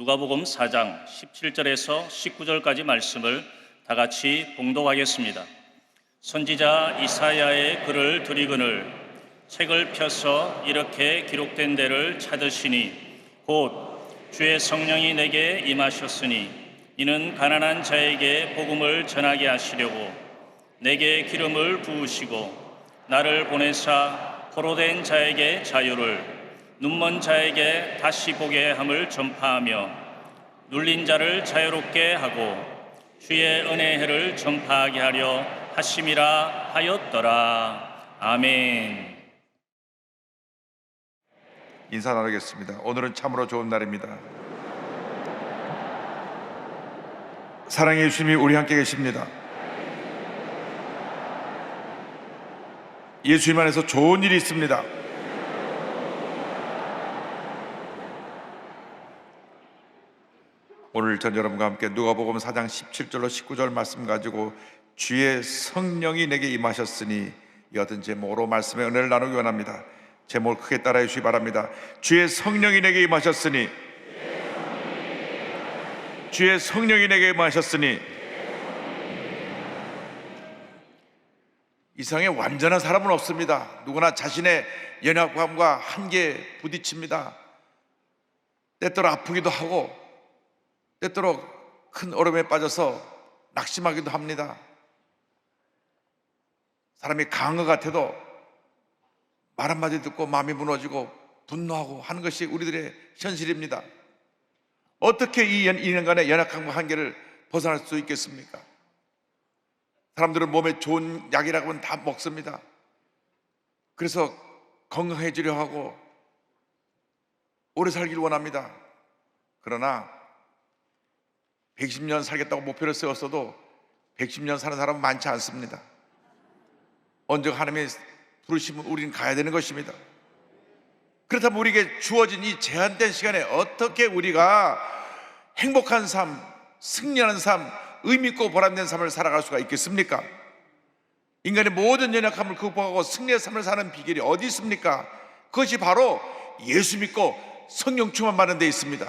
누가복음 4장 17절에서 19절까지 말씀을 다 같이 봉독하겠습니다. 선지자 이사야의 글을 들이거늘 책을 펴서 이렇게 기록된 데를 찾으시니 곧 주의 성령이 내게 임하셨으니 이는 가난한 자에게 복음을 전하게 하시려고 내게 기름을 부으시고 나를 보내사 포로된 자에게 자유를 눈먼 자에게 다시 보게 함을 전파하며 눌린 자를 자유롭게 하고 주의 은혜의 해를 전파하게 하려 하심이라 하였더라. 아멘. 인사 나누겠습니다. 오늘은 참으로 좋은 날입니다. 사랑의 예수님이 우리 함께 계십니다. 예수님 안에서 좋은 일이 있습니다. 오늘 전 여러분과 함께 누가복음 4장 17절로 19절 말씀 가지고 주의 성령이 내게 임하셨으니 이 같은 제목으로 말씀의 은혜를 나누기 원합니다. 제목을 크게 따라해 주시기 바랍니다. 주의 성령이 내게 임하셨으니, 주의 성령이 내게 임하셨으니. 이 세상에 완전한 사람은 없습니다. 누구나 자신의 연약함과 한계에 부딪힙니다. 때때로 아프기도 하고 때때로 큰 어려움에 빠져서 낙심하기도 합니다. 사람이 강한 것 같아도 말 한마디 듣고 마음이 무너지고 분노하고 하는 것이 우리들의 현실입니다. 어떻게 이 인간의 연약함과 한계를 벗어날 수 있겠습니까? 사람들은 몸에 좋은 약이라고 하면 다 먹습니다. 그래서 건강해지려 하고 오래 살기를 원합니다. 그러나 110년 살겠다고 목표를 세웠어도 110년 사는 사람은 많지 않습니다. 언젠가 하나님이 부르시면 우리는 가야 되는 것입니다. 그렇다면 우리에게 주어진 이 제한된 시간에 어떻게 우리가 행복한 삶, 승리하는 삶, 의미있고 보람된 삶을 살아갈 수가 있겠습니까? 인간의 모든 연약함을 극복하고 승리의 삶을 사는 비결이 어디 있습니까? 그것이 바로 예수 믿고 성령 충만 받는 데 있습니다.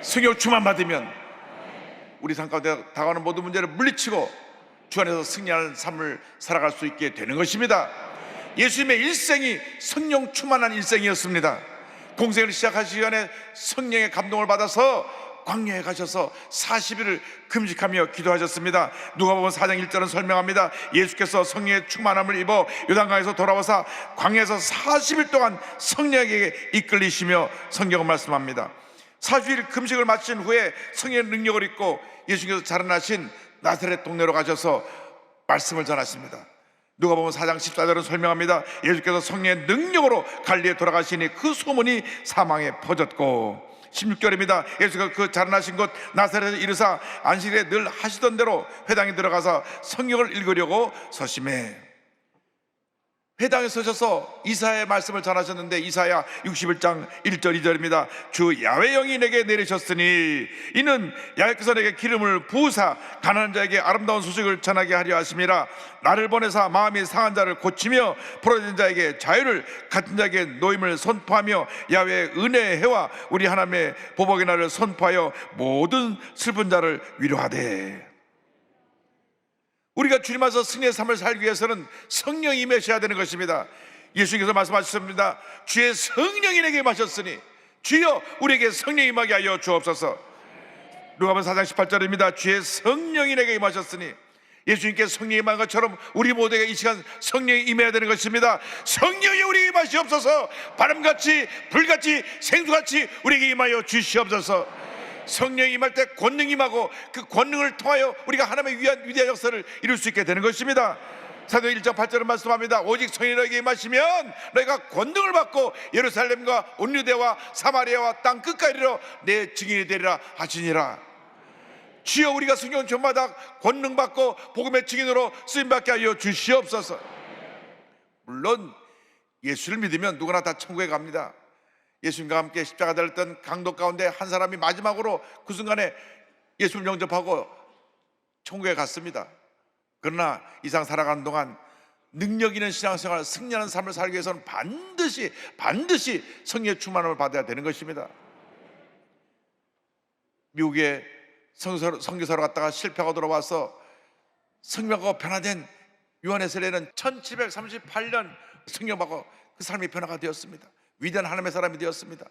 성령 충만 받으면 우리 삶 가운데 다가오는 모든 문제를 물리치고 주 안에서 승리하는 삶을 살아갈 수 있게 되는 것입니다. 예수님의 일생이 성령 충만한 일생이었습니다. 공생을 시작하시기 전에 성령의 감동을 받아서 광야에 가셔서 40일을 금식하며 기도하셨습니다. 누가복음 4장 1절은 설명합니다. 예수께서 성령의 충만함을 입어 요단강에서 돌아와서 광야에서 40일 동안 성령에게 이끌리시며 성경은 말씀합니다. 40일 금식을 마친 후에 성령의 능력을 입고 예수께서 자라나신 나사렛 동네로 가셔서 말씀을 전하십니다. 누가복음 4장 14절은 설명합니다. 예수께서 성령의 능력으로 갈릴리에 돌아가시니 그 소문이 사방에 퍼졌고 16절입니다. 예수가 그 자라나신 곳 나사렛에 이르사 안식일에 늘 하시던 대로 회당에 들어가서 성경을 읽으려고 서심해 회당에 서셔서 이사야의 말씀을 전하셨는데 이사야 61장 1절 2절입니다. 주 야훼 영이 내게 내리셨으니 이는 야훼께서 내게 기름을 부으사 가난한 자에게 아름다운 소식을 전하게 하려 하심이라. 나를 보내사 마음이 상한 자를 고치며 포로된 자에게 자유를 갇힌 자에게 노임을 선포하며 야훼의 은혜의 해와 우리 하나님의 보복의 날을 선포하여 모든 슬픈 자를 위로하되. 우리가 주님 안에서 승리의 삶을 살기 위해서는 성령이 임하셔야 되는 것입니다. 예수님께서 말씀하셨습니다. 주의 성령이 내게 임하셨으니 주여 우리에게 성령이 임하게 하여 주옵소서. 누가복음 4장 18절입니다. 주의 성령이 내게 임하셨으니 예수님께 성령이 임한 것처럼 우리 모두에게 이 시간 성령이 임해야 되는 것입니다. 성령이 우리에게 임하시옵소서. 바람같이 불같이 생수같이 우리에게 임하여 주시옵소서. 성령이 임할 때 권능이 임하고 그 권능을 통하여 우리가 하나님의 위대한 역사를 이룰 수 있게 되는 것입니다. 사도행 1장 8절은 말씀합니다. 오직 성령이 너에게 임하시면 너희가 권능을 받고 예루살렘과 온 유대와 사마리아와 땅 끝까지 이르러 내 증인이 되리라 하시니라. 주여 우리가 성령 전마다 권능 받고 복음의 증인으로 쓰임받게 하여 주시옵소서. 물론 예수를 믿으면 누구나 다 천국에 갑니다. 예수님과 함께 십자가 달렸던 강도 가운데 한 사람이 마지막으로 그 순간에 예수를 영접하고 천국에 갔습니다. 그러나 이 세상 살아가는 동안 능력 있는 신앙생활, 승리하는 삶을 살기 위해서는 반드시 성령의 충만함을 받아야 되는 것입니다. 미국에 선교사로 갔다가 실패하고 돌아와서 성령하고 변화된 요한 웨슬레이는 1738년 성령받고 그 삶이 변화가 되었습니다. 위대한 하나님의 사람이 되었습니다.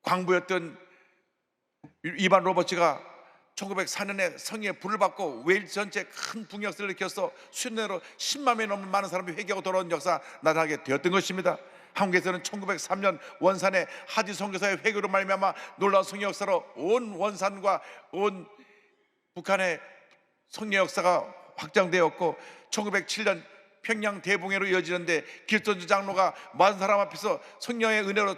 광부였던 이반 로버츠가 1904년에 성령의 불을 받고 웨일즈 전체에 큰 붕역사를 일으켜서 수년으로 10만 명이 넘는 많은 사람이 회개하고 돌아온 역사 나타나게 되었던 것입니다. 한국에서는 1903년 원산의 하지 선교사의 회개로 말미암아 놀라운 성령 역사로 온 원산과 온 북한의 성령 역사가 확장되었고, 1907년 평양 대봉회로 이어지는데 길선주 장로가 많은 사람 앞에서 성령의 은혜로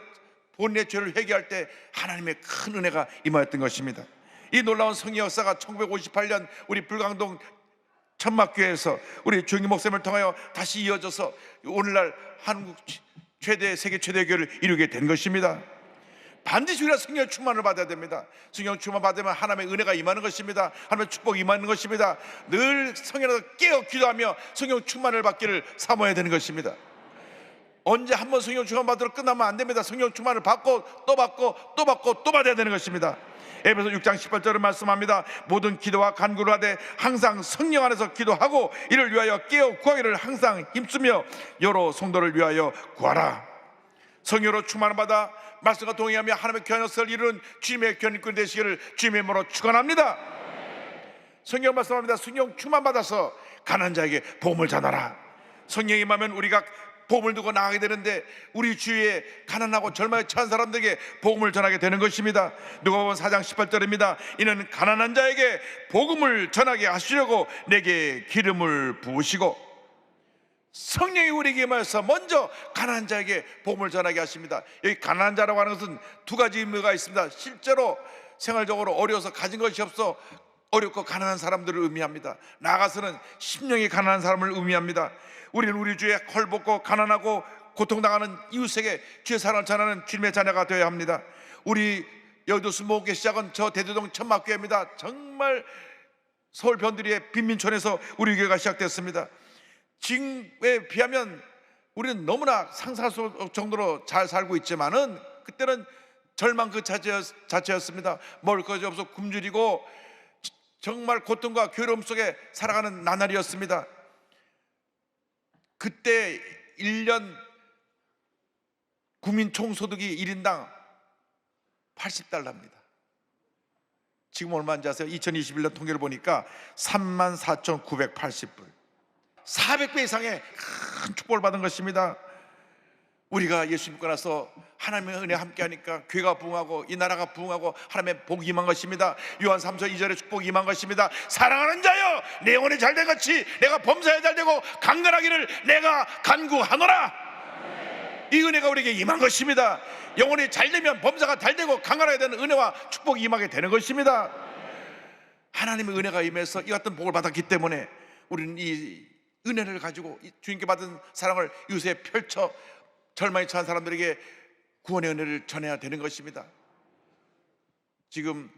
본인의 죄를 회개할 때 하나님의 큰 은혜가 임하였던 것입니다. 이 놀라운 성령 역사가 1958년 우리 불광동 천막교회에서 우리 주영기 목사님을 통하여 다시 이어져서 오늘날 한국 세계 최대 교회를 이루게 된 것입니다. 반드시 우리가 성령 충만을 받아야 됩니다. 성령 충만 받으면 하나님의 은혜가 임하는 것입니다. 하나님의 축복이 임하는 것입니다. 늘 성령으로 깨어 기도하며 성령 충만을 받기를 사모해야 되는 것입니다. 언제 한번 성령 충만 받으러 끝나면 안 됩니다. 성령 충만을 받고 또 받고 또 받고 또 받아야 되는 것입니다. 에베소 6장 18절을 말씀합니다. 모든 기도와 간구를 하되 항상 성령 안에서 기도하고 이를 위하여 깨어 구하기를 항상 힘쓰며 여러 성도를 위하여 구하라. 성령으로 충만을 받아 말씀과 동의하며 하나님의 귀한 역사를 이루는 주님의 견인꾼 되시기를 주님의 이름으로 축원합니다. 성경 말씀합니다. 성령 충만 받아서 가난한 자에게 복음을 전하라. 성령이 임하면 우리가 복음을 두고 나가게 되는데 우리 주위에 가난하고 절망에 처한 사람들에게 복음을 전하게 되는 것입니다. 누가복음 4장 18절입니다. 이는 가난한 자에게 복음을 전하게 하시려고 내게 기름을 부으시고, 성령이 우리에게 임하여서 먼저 가난한 자에게 복음을 전하게 하십니다. 여기 가난한 자라고 하는 것은 두 가지 의미가 있습니다. 실제로 생활적으로 어려워서 가진 것이 없어 어렵고 가난한 사람들을 의미합니다. 나아가서는 심령이 가난한 사람을 의미합니다. 우리는 우리 주에 헐벗고 가난하고 고통당하는 이웃에게 주의 사랑을 전하는 주님의 자녀가 되어야 합니다. 우리 여의도 목회 시작은 저 대도동 천막교회입니다. 정말 서울 변두리의 빈민촌에서 우리 교회가 시작됐습니다. 지금에 비하면 우리는 너무나 상상할 수 없을 정도로 잘 살고 있지만은 그때는 절망 그 자체였습니다. 먹을 것이 없어 굶주리고 정말 고통과 괴로움 속에 살아가는 나날이었습니다. 그때 1년 국민 총소득이 1인당 80달러입니다. 지금 얼마인지 아세요? 2021년 통계를 보니까 34,980불, 400배 이상의 큰 축복을 받은 것입니다. 우리가 예수 믿고 나서 하나님의 은혜와 함께하니까 교회가 부흥하고 이 나라가 부흥하고 하나님의 복이 임한 것입니다. 요한 3서 2절에 축복이 임한 것입니다. 사랑하는 자여, 내 영혼이 잘된 같이 내가 범사에 잘되고 강건하기를 내가 간구하노라. 이 은혜가 우리에게 임한 것입니다. 영혼이 잘되면 범사가 잘되고 강건하게 되는 은혜와 축복이 임하게 되는 것입니다. 하나님의 은혜가 임해서 이 같은 복을 받았기 때문에 우리는 이 은혜를 가지고 주님께 받은 사랑을 이웃에 펼쳐 절망에 처한 사람들에게 구원의 은혜를 전해야 되는 것입니다. 지금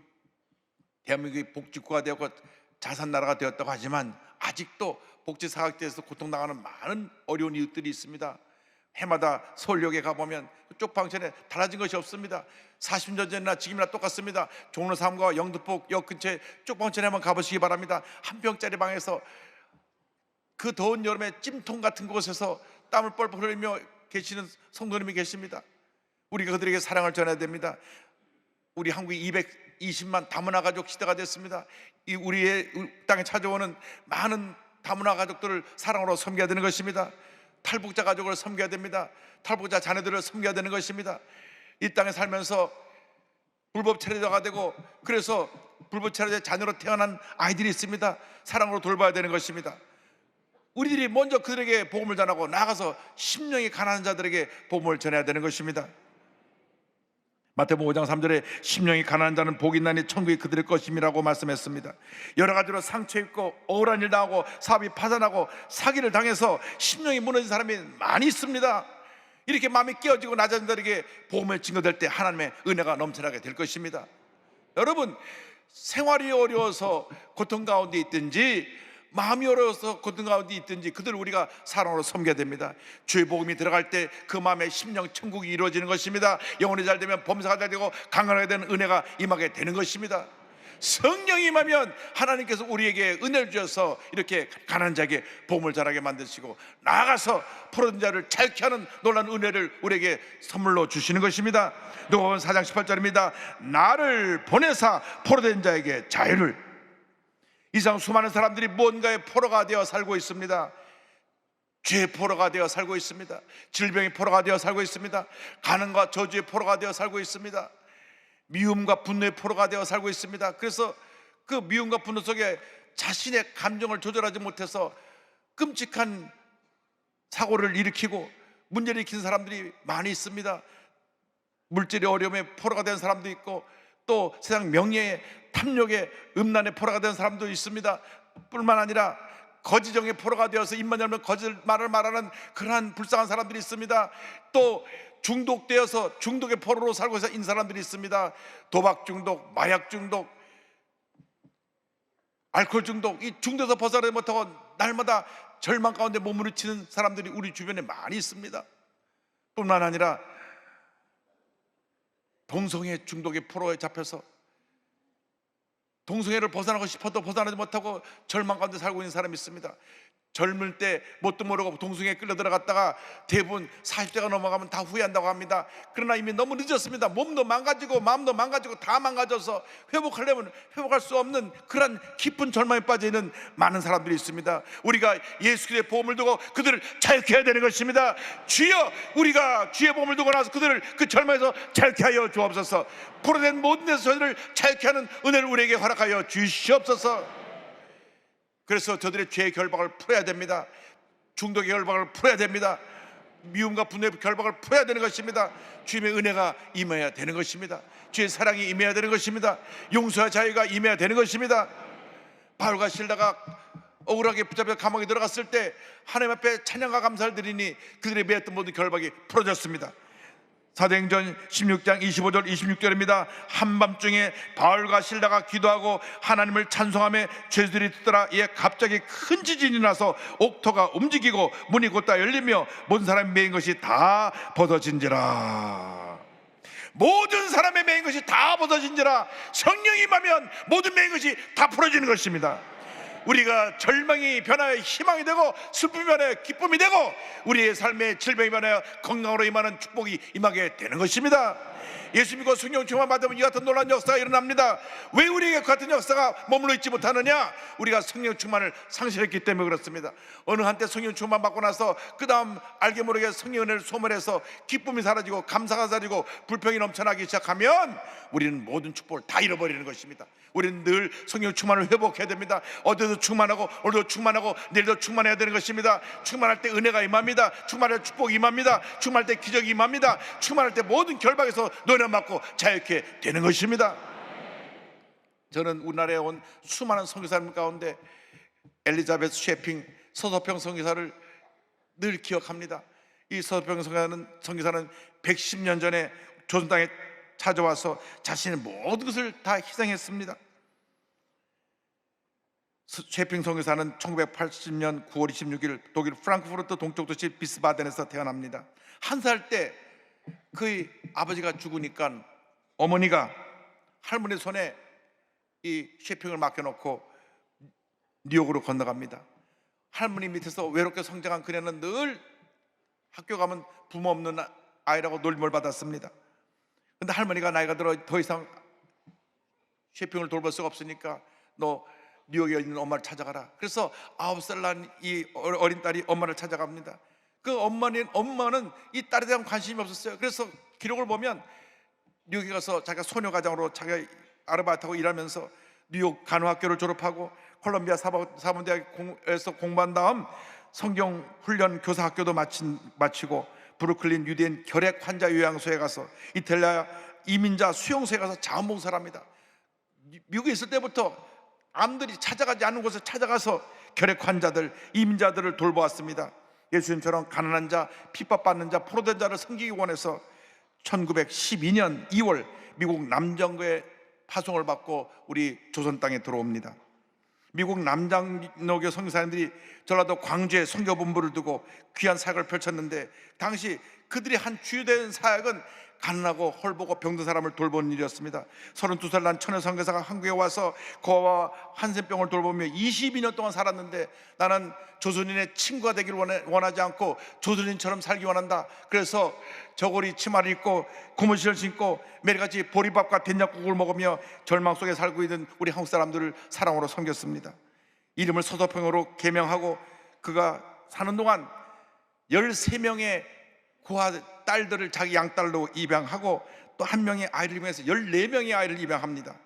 대한민국이 복지국가 되었고 자산나라가 되었다고 하지만 아직도 복지 사각지대에서 고통당하는 많은 어려운 이웃들이 있습니다. 해마다 서울역에 가보면 쪽 방천에 달라진 것이 없습니다. 40년 전이나 지금이나 똑같습니다. 종로 3과 영등포 역 근처에 쪽 방천에 한번 가보시기 바랍니다. 한 평짜리 방에서 그 더운 여름에 찜통 같은 곳에서 땀을 뻘뻘 흘리며 계시는 성도님이 계십니다. 우리가 그들에게 사랑을 전해야 됩니다. 우리 한국이 220만 다문화 가족 시대가 됐습니다. 이 우리의 땅에 찾아오는 많은 다문화 가족들을 사랑으로 섬겨야 되는 것입니다. 탈북자 가족을 섬겨야 됩니다. 탈북자 자녀들을 섬겨야 되는 것입니다. 이 땅에 살면서 불법 체류자가 되고 그래서 불법 체류자 자녀로 태어난 아이들이 있습니다. 사랑으로 돌봐야 되는 것입니다. 우리들이 먼저 그들에게 복음을 전하고 나가서 심령이 가난한 자들에게 복음을 전해야 되는 것입니다. 마태복음 5장 3절에 심령이 가난한 자는 복이 있나니 천국이 그들의 것임이라고 말씀했습니다. 여러 가지로 상처 입고 억울한 일 당하고 사업이 파산하고 사기를 당해서 심령이 무너진 사람이 많이 있습니다. 이렇게 마음이 깨어지고 낮은 자들에게 복음을 증거될 때 하나님의 은혜가 넘쳐나게 될 것입니다. 여러분, 생활이 어려워서 고통 가운데 있든지 마음이 어려워서 어떤 가운데 있든지 그들 우리가 사랑으로 섬겨야 됩니다. 주의 복음이 들어갈 때 그 마음의 심령 천국이 이루어지는 것입니다. 영혼이 잘 되면 범사가 잘 되고 강건하게 되는 은혜가 임하게 되는 것입니다. 성령이 임하면 하나님께서 우리에게 은혜를 주셔서 이렇게 가난한 자에게 복음을 전하게 만드시고 나아가서 포로된 자를 자유케 하는 놀라운 은혜를 우리에게 선물로 주시는 것입니다. 누가복음 4장 18절입니다. 나를 보내사 포로된 자에게 자유를. 이상 수많은 사람들이 무언가의 포로가 되어 살고 있습니다. 죄의 포로가 되어 살고 있습니다. 질병의 포로가 되어 살고 있습니다. 가난과 저주의 포로가 되어 살고 있습니다. 미움과 분노의 포로가 되어 살고 있습니다. 그래서 그 미움과 분노 속에 자신의 감정을 조절하지 못해서 끔찍한 사고를 일으키고 문제를 일으키는 사람들이 많이 있습니다. 물질의 어려움에 포로가 된 사람도 있고 또 세상 명예의 탐욕의 음란의 포로가 된 사람도 있습니다. 뿐만 아니라 거짓정의 포로가 되어서 입만 열면 거짓말을 말하는 그러한 불쌍한 사람들이 있습니다. 또 중독되어서 중독의 포로로 살고 있는 사람들이 있습니다. 도박 중독, 마약 중독, 알코올 중독, 이 중독에서 벗어나지 못하고 날마다 절망 가운데 몸부림치는 사람들이 우리 주변에 많이 있습니다. 뿐만 아니라 동성애 중독의 포로에 잡혀서 동성애를 벗어나고 싶어도 벗어나지 못하고 절망 가운데 살고 있는 사람이 있습니다. 젊을 때 뭣도 모르고 동성애에 끌려 들어갔다가 대부분 40대가 넘어가면 다 후회한다고 합니다. 그러나 이미 너무 늦었습니다. 몸도 망가지고 마음도 망가지고 다 망가져서 회복하려면 회복할 수 없는 그런 깊은 절망에 빠져 있는 많은 사람들이 있습니다. 우리가 예수 그리스도의 복음을 두고 그들을 자유케 해야 되는 것입니다. 주여, 우리가 주의 복음을 두고 나서 그들을 그 절망에서 자유케 하여 주옵소서. 포로된 모든 데서 저희를 자유케 하는 은혜를 우리에게 허락하여 주시옵소서. 그래서 저들의 죄의 결박을 풀어야 됩니다. 중독의 결박을 풀어야 됩니다. 미움과 분노의 결박을 풀어야 되는 것입니다. 주님의 은혜가 임해야 되는 것입니다. 주의 사랑이 임해야 되는 것입니다. 용서와 자유가 임해야 되는 것입니다. 바울과 실라가 억울하게 붙잡혀 감옥에 들어갔을 때 하나님 앞에 찬양과 감사를 드리니 그들의 매였던 모든 결박이 풀어졌습니다. 사도행전 16장 25절 26절입니다. 한밤중에 바울과 실라가 기도하고 하나님을 찬송하며 죄들이 듣더라. 이에 갑자기 큰 지진이 나서 옥토가 움직이고 문이 곧다 열리며 모든 사람이 매인 것이 다 벗어진지라. 모든 사람의 매인 것이 다 벗어진지라. 성령이 임하면 모든 매인 것이 다 풀어지는 것입니다. 우리가 절망이 변하여 희망이 되고 슬픔이 변하여 기쁨이 되고 우리의 삶의 질병이 변하여 건강으로 임하는 축복이 임하게 되는 것입니다. 예수 믿고 성령 충만 받으면 이 같은 놀라운 역사가 일어납니다. 왜 우리에게 그 같은 역사가 머물러 있지 못하느냐? 우리가 성령 충만을 상실했기 때문에 그렇습니다. 어느 한때 성령 충만 받고 나서 그 다음 알게 모르게 성령 은혜를 소멸해서 기쁨이 사라지고 감사가 사라지고 불평이 넘쳐나기 시작하면 우리는 모든 축복을 다 잃어버리는 것입니다. 우리는 늘 성령 충만을 회복해야 됩니다. 어제도 충만하고 오늘도 충만하고 내일도 충만해야 되는 것입니다. 충만할 때 은혜가 임합니다. 충만할 때 축복이 임합니다. 충만할 때 기적이 임합니다. 충만할 때 모든 결박에서 노련받고 자유케 되는 것입니다. 저는 우리나라에 온 수많은 선교사님 가운데 엘리자베스 셰핑 서서평 선교사를 늘 기억합니다. 이 서서평 선교사는 110년 전에 조선 땅에 찾아와서 자신의 모든 것을 다 희생했습니다. 셰핑 선교사는 1980년 9월 26일 독일 프랑크푸르트 동쪽 도시 비스바덴에서 태어납니다. 한 살 때 그의 아버지가 죽으니까 어머니가 할머니 손에 이 셰핑을 맡겨놓고 뉴욕으로 건너갑니다. 할머니 밑에서 외롭게 성장한 그녀는 늘 학교 가면 부모 없는 아이라고 놀림을 받았습니다. 근데 할머니가 나이가 들어 더 이상 셰핑을 돌볼 수가 없으니까 너 뉴욕에 있는 엄마를 찾아가라. 그래서 9살 난 이 어린 딸이 엄마를 찾아갑니다. 그 엄마는 이 딸에 대한 관심이 없었어요. 그래서 기록을 보면 뉴욕에 가서 자기가 소녀 가장으로 자기가 아르바이트하고 일하면서 뉴욕 간호학교를 졸업하고 콜롬비아 사범대학에서 공부한 다음 성경 훈련 교사 학교도 마치고 브루클린 유대인 결핵 환자 요양소에 가서 이탈리아 이민자 수용소에 가서 자원봉사를 합니다. 미국에 있을 때부터 남들이 찾아가지 않은 곳에 찾아가서 결핵 환자들, 이민자들을 돌보았습니다. 예수님처럼 가난한 자, 핍박받는 자, 포로된 자를 섬기기 원해서 1912년 2월 미국 남정부의 파송을 받고 우리 조선 땅에 들어옵니다. 미국 남장로교 선교사님들이 전라도 광주에 선교본부를 두고 귀한 사역을 펼쳤는데, 당시 그들이 한 주요된 사역은 가난하고 헐벗고 병든 사람을 돌보는 일이었습니다. 32살 난 천여 선교사가 한국에 와서 고아와 한센병을 돌보며 22년 동안 살았는데, 나는 조선인의 친구가 되기를 원하지 않고 조선인처럼 살기 원한다. 그래서 저고리 치마를 입고 고무신을 신고 매일같이 보리밥과 된장국을 먹으며 절망 속에 살고 있는 우리 한국 사람들을 사랑으로 섬겼습니다. 이름을 서서평으로 개명하고 그가 사는 동안 13명의 고아 딸들을 자기 양딸로 입양하고 또 한 명의 아이를 입양해서 14명의 아이를 입양합니다.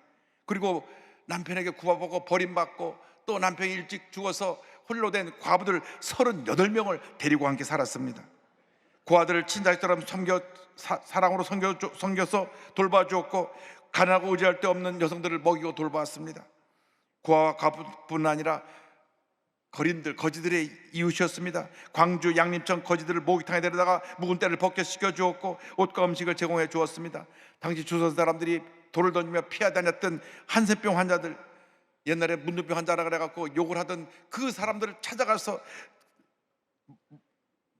그리고 남편에게 구박받고 버림받고 또 남편이 일찍 죽어서 홀로 된 과부들 38명을 데리고 함께 살았습니다. 고아들을 친자식처럼 사랑으로 섬겨서 돌봐주었고, 가난하고 의지할 데 없는 여성들을 먹이고 돌보았습니다. 고아와 과부뿐 아니라 거지들의 이웃이었습니다. 광주 양림천 거지들을 목욕탕에 데려다가 묵은 때를 벗겨시켜 주었고 옷과 음식을 제공해 주었습니다. 당시 조선 사람들이 돌을 던지며 피하다녔던 한센병 환자들, 옛날에 문둥병 환자라 그래갖고 욕을 하던 그 사람들을 찾아가서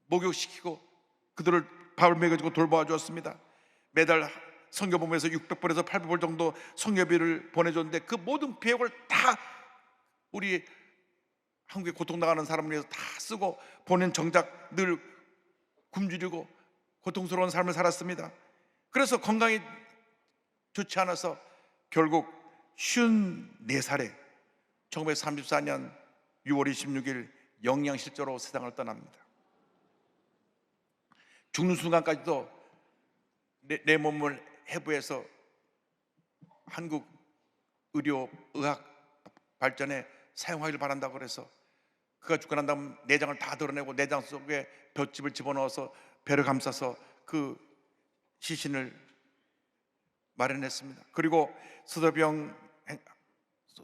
목욕시키고 그들을 밥을 먹여주고 돌보아 주었습니다. 매달 선교본부에서 600불에서 800불 정도 선교비를 보내줬는데, 그 모든 비용을 다 우리 한국에 고통당하는 사람을 위해서 다 쓰고 보낸 정작 늘 굶주리고 고통스러운 삶을 살았습니다. 그래서 건강이 좋지 않아서 결국 54살에 1934년 6월 26일 영양실조로 세상을 떠납니다. 죽는 순간까지도 내 몸을 해부해서 한국 의학 발전에 사용하기를 바란다고 그래서 그가 죽고 난 다음 내장을 다 드러내고 내장 속에 볏짚을 집어넣어서 배를 감싸서 그 시신을 마련했습니다. 그리고 서서병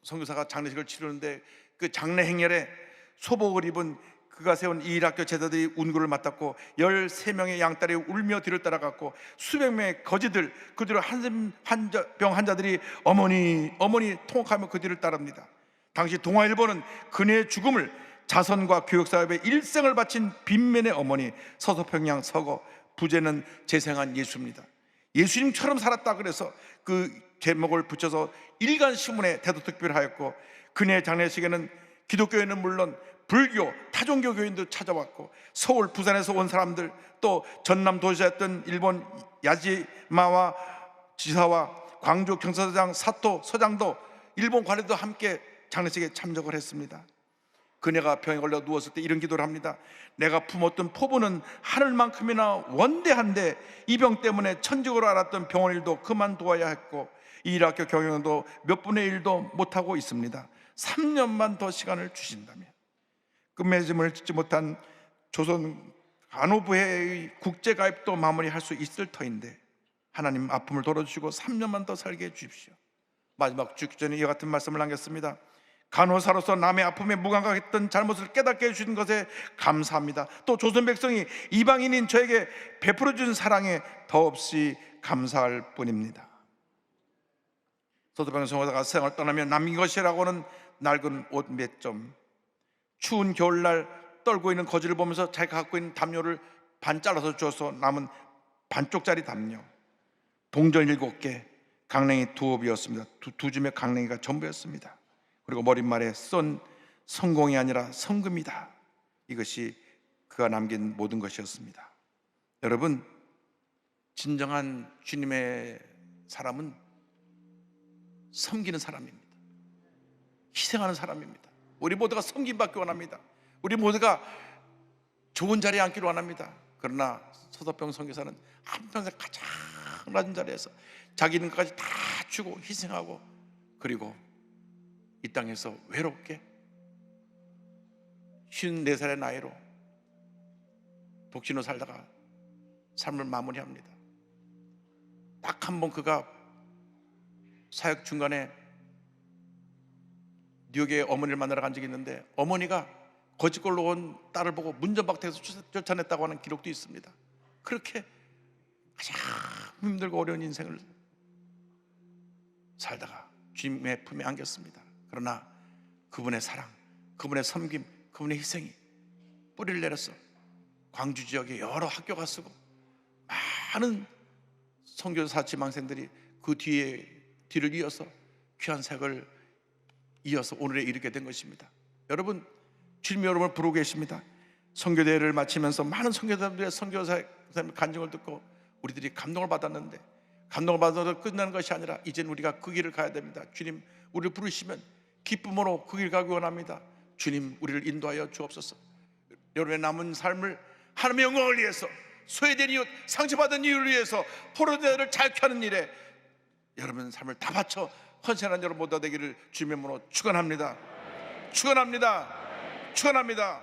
선교사가 장례식을 치르는데 그 장례 행렬에 소복을 입은 그가 세운 이일학교 제자들이 운구를 맡았고 13명의 양딸이 울며 뒤를 따라갔고 수백 명의 거지들, 그 뒤로 한센병 환자들이 어머니 통곡하며 그 뒤를 따릅니다. 당시 동아일보는 그녀의 죽음을 자선과 교육사업에 일생을 바친 빈면의 어머니 서서평양 서거, 부제는 재생한 예수입니다. 예수님처럼 살았다 그래서 그 제목을 붙여서 일간신문에 대도특별하였고, 그녀의 장례식에는 기독교인은 물론 불교, 타종교 교인도 찾아왔고 서울, 부산에서 온 사람들, 또 전남 도지사였던 일본 야지마와 지사와 광주 경찰서장 사토 서장도 일본 관리도 함께 장례식에 참석을 했습니다. 그녀가 병에 걸려 누웠을 때 이런 기도를 합니다. 내가 품었던 포부는 하늘만큼이나 원대한데 이 병 때문에 천직으로 알았던 병원 일도 그만두어야 했고 이 일학교 경영도 몇 분의 1도 못하고 있습니다. 3년만 더 시간을 주신다면 끝맺음을 짓지 못한 조선 간호부회의 국제가입도 마무리할 수 있을 터인데 하나님 아픔을 덜어주시고 3년만 더 살게 해주십시오. 마지막 죽기 전에 이와 같은 말씀을 남겼습니다. 간호사로서 남의 아픔에 무감각했던 잘못을 깨닫게 해주신 것에 감사합니다. 또 조선 백성이 이방인인 저에게 베풀어준 사랑에 더없이 감사할 뿐입니다. 서서병 선교사가 세상을 떠나며 남긴 것이라고는 낡은 옷 몇 점, 추운 겨울날 떨고 있는 거지를 보면서 자기가 갖고 있는 담요를 반 잘라서 주어서 남은 반쪽짜리 담요, 동전 7개, 강냉이 2옵이었습니다. 두 줌의 강냉이가 전부였습니다. 그리고 머릿말에 쏜 성공이 아니라 성금이다. 이것이 그가 남긴 모든 것이었습니다. 여러분, 진정한 주님의 사람은 섬기는 사람입니다. 희생하는 사람입니다. 우리 모두가 섬김받기 원합니다. 우리 모두가 좋은 자리에 앉기를 원합니다. 그러나 서서병 선교사는 한평생 가장 낮은 자리에서 자기 있는 것까지 다 주고 희생하고, 그리고 이 땅에서 외롭게 54살의 나이로 독신으로 살다가 삶을 마무리합니다. 딱 한 번 그가 사역 중간에 뉴욕에 어머니를 만나러 간 적이 있는데 어머니가 거짓골로 온 딸을 보고 문전박대해서 쫓아냈다고 하는 기록도 있습니다. 그렇게 가장 힘들고 어려운 인생을 살다가 주님의 품에 안겼습니다. 그러나 그분의 사랑, 그분의 섬김, 그분의 희생이 뿌리를 내렸어 광주 지역에 여러 학교가 쓰고 많은 선교사 지망생들이 그 뒤를 이어서 귀한 색을 이어서 오늘에 이르게 된 것입니다. 여러분, 주님이 여러분을 부르고 계십니다. 선교대회를 마치면서 많은 선교사들의 선교사의 간증을 듣고 우리들이 감동을 받았는데, 감동을 받아서 끝나는 것이 아니라 이제는 우리가 그 길을 가야 됩니다. 주님, 우리를 부르시면 기쁨으로 그 길 가기 원합니다. 주님, 우리를 인도하여 주옵소서. 여러분의 남은 삶을 하나님의 영광을 위해서, 소외된 이웃, 상처받은 이웃을 위해서, 포로대를 자유케 하는 일에 여러분 삶을 다 바쳐 헌신하는 여러분 모두 되기를 주님의 이름으로 축원합니다. 축원합니다. 축원합니다.